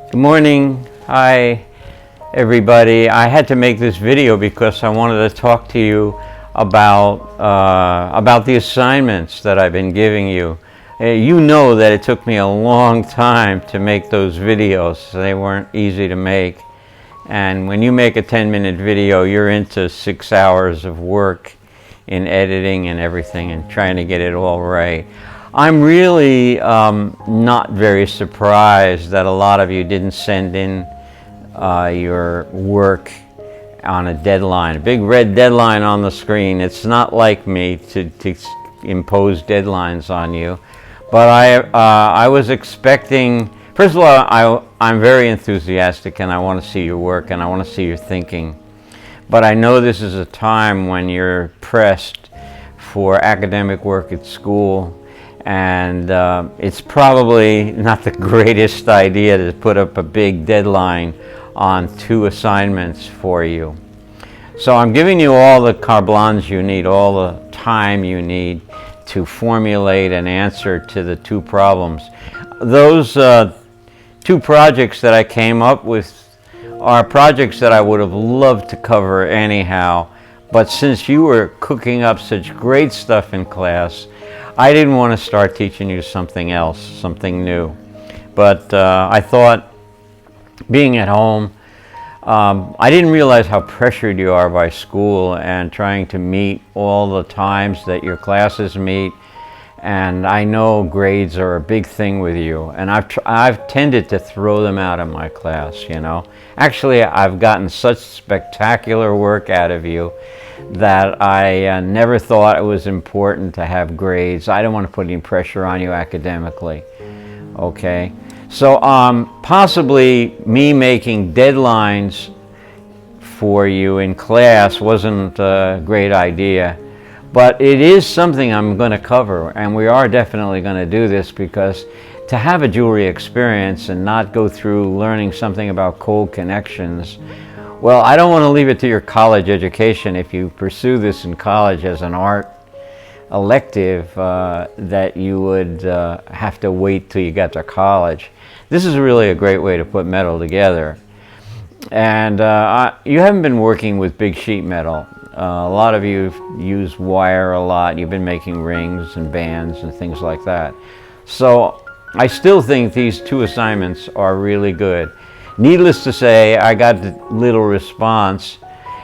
Good morning. Hi, everybody. I had to make this video because I wanted to talk to you about the assignments that I've been giving you. You know that it took me a long time to make those videos. They weren't easy to make. And when you make a 10-minute video, you're into 6 hours of work in editing and everything and trying to get it all right. I'm really not very surprised that a lot of you didn't send in your work on a deadline, a big red deadline on the screen. It's not like me to impose deadlines on you, but I was expecting. First of all, I'm very enthusiastic and I want to see your work and I want to see your thinking. But I know this is a time when you're pressed for academic work at school, and it's probably not the greatest idea to put up a big deadline on 2 assignments for you. So I'm giving you all the carte blanche you need, all the time you need to formulate an answer to the 2 problems. Those 2 projects that I came up with are projects that I would have loved to cover anyhow, but since you were cooking up such great stuff in class, I didn't want to start teaching you something else, something new. But I thought, being at home, I didn't realize how pressured you are by school and trying to meet all the times that your classes meet. And I know grades are a big thing with you, and I've tended to throw them out of my class, you know. Actually, I've gotten such spectacular work out of you that I never thought it was important to have grades. I don't want to put any pressure on you academically, okay? So possibly me making deadlines for you in class wasn't a great idea. But it is something I'm going to cover, and we are definitely going to do this, because to have a jewelry experience and not go through learning something about cold connections, well, I don't want to leave it to your college education. If you pursue this in college as an art elective, that you would have to wait till you got to college. This is really a great way to put metal together. And you haven't been working with big sheet metal. A lot of you use wire a lot. You've been making rings and bands and things like that. So I still think these 2 assignments are really good. Needless to say, I got little response.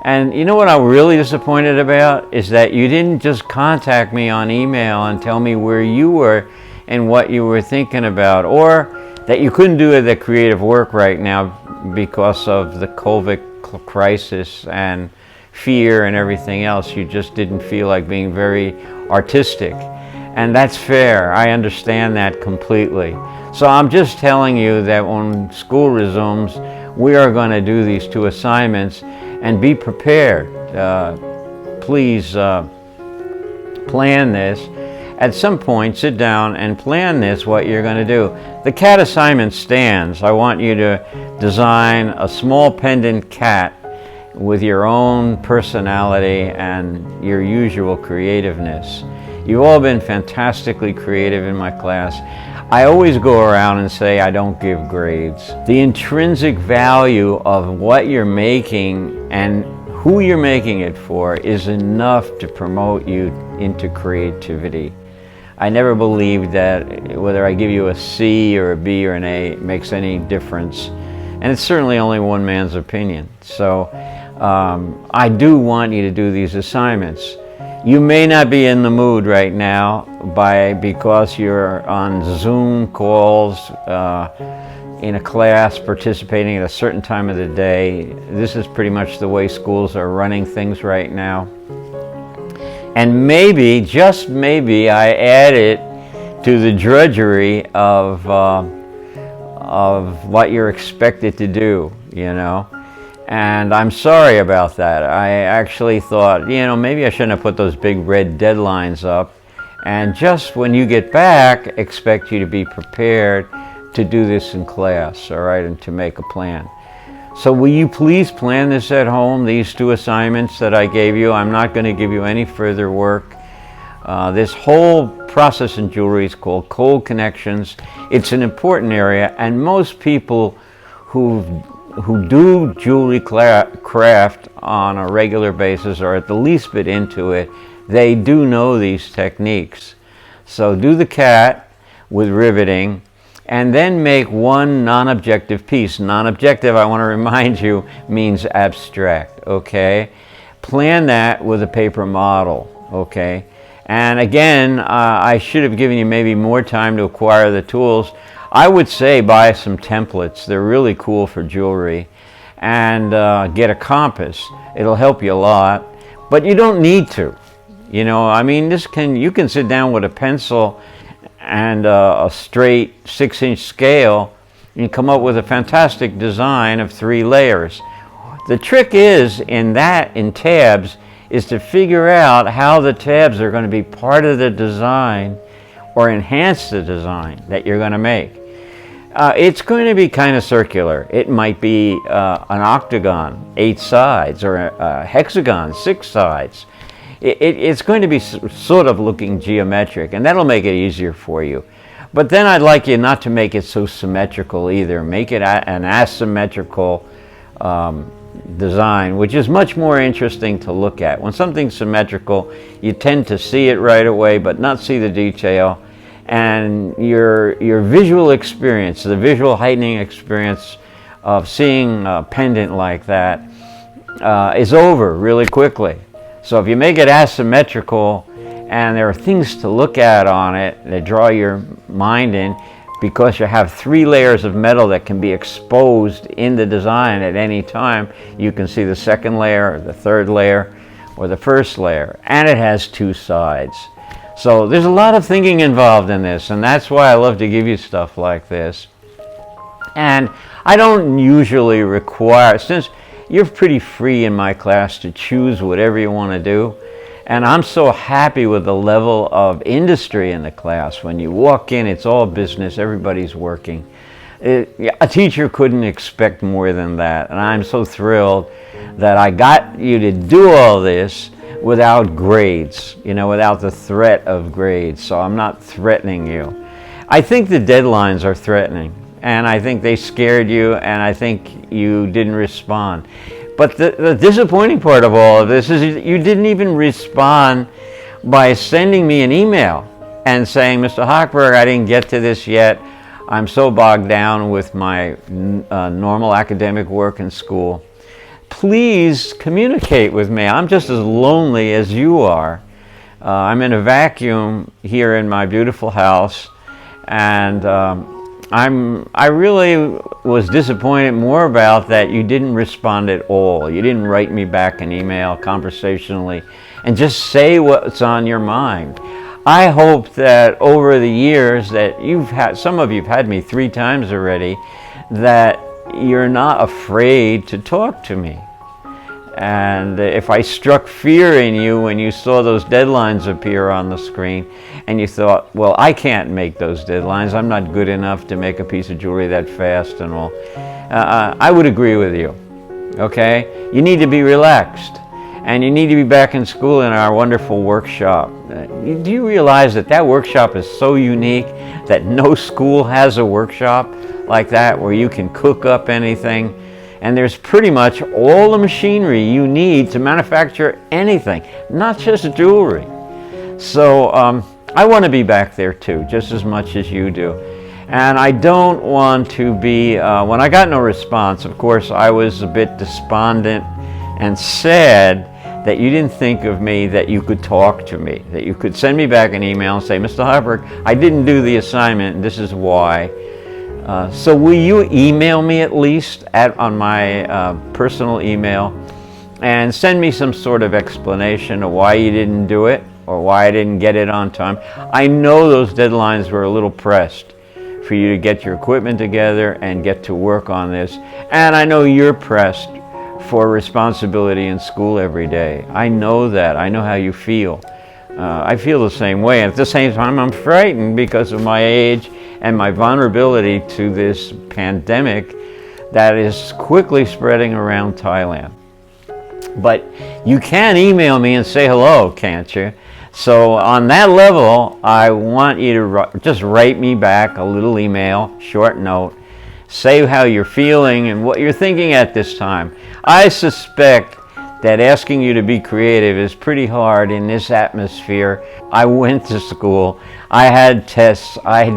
And you know what I'm really disappointed about is that you didn't just contact me on email and tell me where you were and what you were thinking about, or that you couldn't do the creative work right now because of the COVID crisis and fear and everything else. You just didn't feel like being very artistic, and that's fair. I understand that completely. So I'm just telling you that when school resumes, we are going to do these 2 assignments, and be prepared. Please plan this. At some point, sit down and plan this, what you're going to do. The cat assignment stands. I want you to design a small pendant cat with your own personality and your usual creativeness. You've all been fantastically creative in my class. I always go around and say I don't give grades. The intrinsic value of what you're making and who you're making it for is enough to promote you into creativity. I never believed that whether I give you a C or a B or an A makes any difference. And it's certainly only one man's opinion. So I do want you to do these assignments. You may not be in the mood right now because you're on Zoom calls in a class, participating at a certain time of the day. This is pretty much the way schools are running things right now. And maybe, just maybe, I added to the drudgery of what you're expected to do, you know. And I'm sorry about that. I actually thought, you know, maybe I shouldn't have put those big red deadlines up. And just when you get back, expect you to be prepared to do this in class, all right, and to make a plan. So will you please plan this at home, these 2 assignments that I gave you? I'm not going to give you any further work. This whole process in jewelry is called cold connections. It's an important area, and most people who do jewelry craft on a regular basis or at the least bit into it, they do know these techniques. So do the cat with riveting, and then make one non-objective piece. Non-objective, I want to remind you, means abstract, okay? Plan that with a paper model, okay? And again, I should have given you maybe more time to acquire the tools. I would say buy some templates. They're really cool for jewelry. And get a compass. It'll help you a lot. But you don't need to. You know, I mean, you can sit down with a pencil and a straight 6-inch scale and come up with a fantastic design of 3 layers. The trick is, in tabs, is to figure out how the tabs are going to be part of the design or enhance the design that you're going to make. It's going to be kind of circular. It might be an octagon, 8 sides, or a hexagon, 6 sides. It's going to be sort of looking geometric, and that'll make it easier for you. But then I'd like you not to make it so symmetrical either. Make it an asymmetrical design, which is much more interesting to look at. When something's symmetrical, you tend to see it right away, but not see the detail. And your visual experience, the visual heightening experience of seeing a pendant like that is over really quickly. So if you make it asymmetrical and there are things to look at on it that draw your mind in, because you have 3 layers of metal that can be exposed in the design at any time, you can see the 2nd layer, or the 3rd layer, or the 1st layer, and it has 2 sides. So there's a lot of thinking involved in this, and that's why I love to give you stuff like this. And I don't usually require, since you're pretty free in my class to choose whatever you want to do, and I'm so happy with the level of industry in the class. When you walk in, it's all business, everybody's working. A teacher couldn't expect more than that, and I'm so thrilled that I got you to do all this without grades, you know, without the threat of grades. So I'm not threatening you. I think the deadlines are threatening, and I think they scared you, and I think you didn't respond. But the disappointing part of all of this is you didn't even respond by sending me an email and saying, Mr. Hochberg, I didn't get to this yet. I'm so bogged down with my normal academic work in school. Please communicate with me. I'm just as lonely as you are. I'm in a vacuum here in my beautiful house, and I really was disappointed more about that you didn't respond at all. You didn't write me back an email conversationally and just say what's on your mind. I hope that over the years that some of you've had me 3 times already, that you're not afraid to talk to me. And if I struck fear in you when you saw those deadlines appear on the screen and you thought, well, I can't make those deadlines, I'm not good enough to make a piece of jewelry that fast and all, I would agree with you, okay? You need to be relaxed, and you need to be back in school in our wonderful workshop. Do you realize that workshop is so unique that no school has a workshop like that where you can cook up anything? And there's pretty much all the machinery you need to manufacture anything, not just jewelry. So I want to be back there too, just as much as you do. And I don't want to be, when I got no response, of course, I was a bit despondent and sad that you didn't think of me, that you could talk to me, that you could send me back an email and say, Mr. Hochberg, I didn't do the assignment, and this is why. So will you email me at least on my personal email and send me some sort of explanation of why you didn't do it or why I didn't get it on time. I know those deadlines were a little pressed for you to get your equipment together and get to work on this. And I know you're pressed for responsibility in school every day. I know that. I know how you feel. I feel the same way. And at the same time, I'm frightened because of my age and my vulnerability to this pandemic that is quickly spreading around Thailand. But you can email me and say hello, can't you? So on that level, I want you to just write me back a little email, short note, say how you're feeling and what you're thinking at this time. I suspect that asking you to be creative is pretty hard in this atmosphere. I went to school, I had tests, I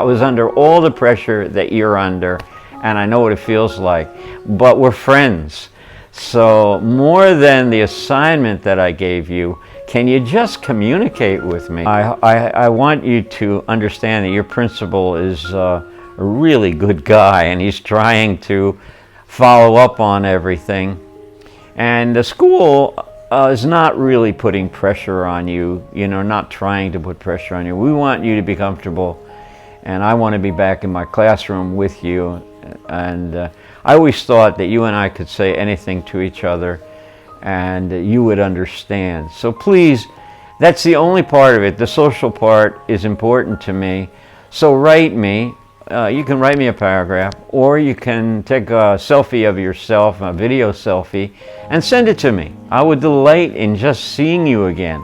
was under all the pressure that you're under, and I know what it feels like. But we're friends. So more than the assignment that I gave you, can you just communicate with me? I want you to understand that your principal is a really good guy, and he's trying to follow up on everything. And the school is not really putting pressure on you, not trying to put pressure on you. We want you to be comfortable, and I want to be back in my classroom with you. And I always thought that you and I could say anything to each other and you would understand. So please, that's the only part of it. The social part is important to me. So write me. You can write me a paragraph, or you can take a selfie of yourself, a video selfie, and send it to me. I would delight in just seeing you again.